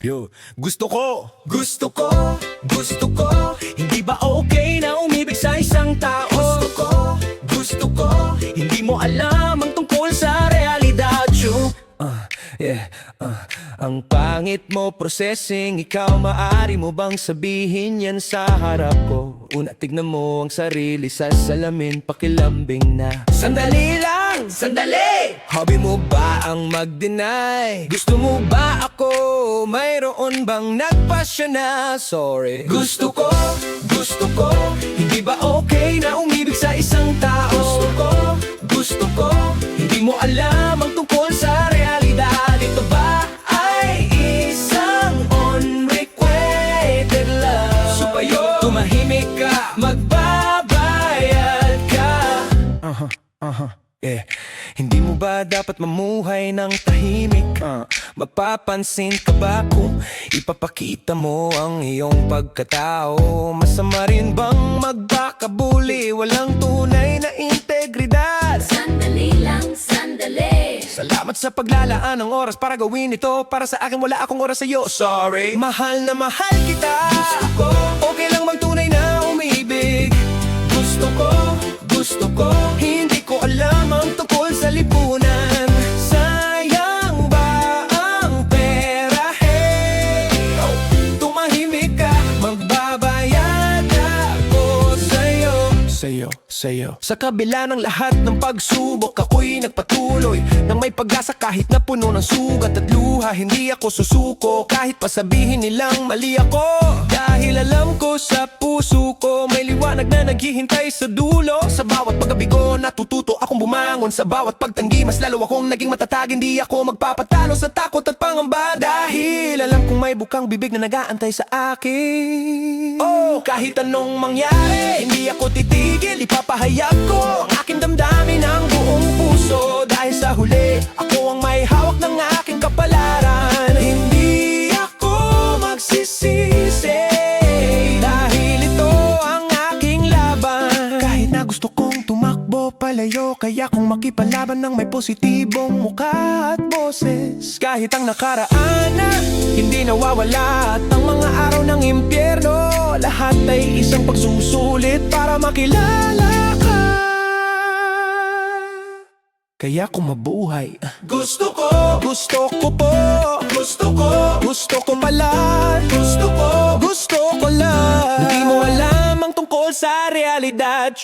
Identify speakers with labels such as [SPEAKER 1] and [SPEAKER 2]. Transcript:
[SPEAKER 1] Yo, gusto ko,
[SPEAKER 2] Hindi ba okay na umibig sa isang tao? Gusto ko, hindi mo alam ang tungkol sa realidad. Ang pangit mo processing, ikaw maaari mo bang sabihin yan sa harap ko? Una tignan mo ang sarili sa salamin, pakilambing na. Sandali lang, sandali! Hobby mo ba ang mag-deny? Gusto mo ba ako? Mayroon bang nagpasya na? Sorry. Gusto ko, hindi ba okay na umibig sa isang tao? Gusto ko, hindi mo alam ang tungkol sa realidad. Ito ba ay isang unrequited love? Supayo, tumahimik ka, magbabayad ka. Hindi mo ba dapat mamuhay ng tahimik? Mapapansin ka ba kung ipapakita mo ang iyong pagkatao? Masama rin bang magkakabuli? Walang tunay na integridad.
[SPEAKER 3] Sandali lang, sandali.
[SPEAKER 2] Salamat sa paglalaan ng oras para gawin ito. Para sa akin wala akong oras sa'yo. Sorry. Mahal na mahal kita. Gusto ko, okay lang magtunay na umibig. Gusto ko, hindi ko alam ang tungkol sa lipunan. Sayang ba ang pera? Hey, tumahimik ka, magbabayad ako sa'yo. Sa kabila ng lahat ng pagsubok, ako'y nagpatuloy nang may pag-asa kahit na puno ng sugat at luha. Hindi ako susuko kahit pasabihin nilang mali ako. Dahil alam ko sa puso ko may liwanag na naghihintay sa dulo. Sa bawat paggabi ko natututo akong bumangon. Sa bawat pagtanggi mas lalo akong naging matatag. Hindi ako magpapatalo sa takot at pangamba. Dahil alam kong may bukang bibig na nag-aantay sa akin. Oh, kahit anong mangyari, hindi ako titigil. Ipapahayag ko ang aking damdamin ng buong puso. Dahil sa huli, ako ang may hawak ng aking kapalaran. Hindi ako magsisisi dahil ito ang aking laban. Kahit na gusto kong tumakbo palayo, kaya kong makipalaban ng may positibong mukha at boses. Kahit ang nakaraan na hindi nawawala at ang mga araw ng impyerno, lahat ay isang pagsusulit para makilala ka. Kaya kung mabuhay, gusto ko pala, gusto ko lang. Hindi mo alam ang tungkol sa realidad.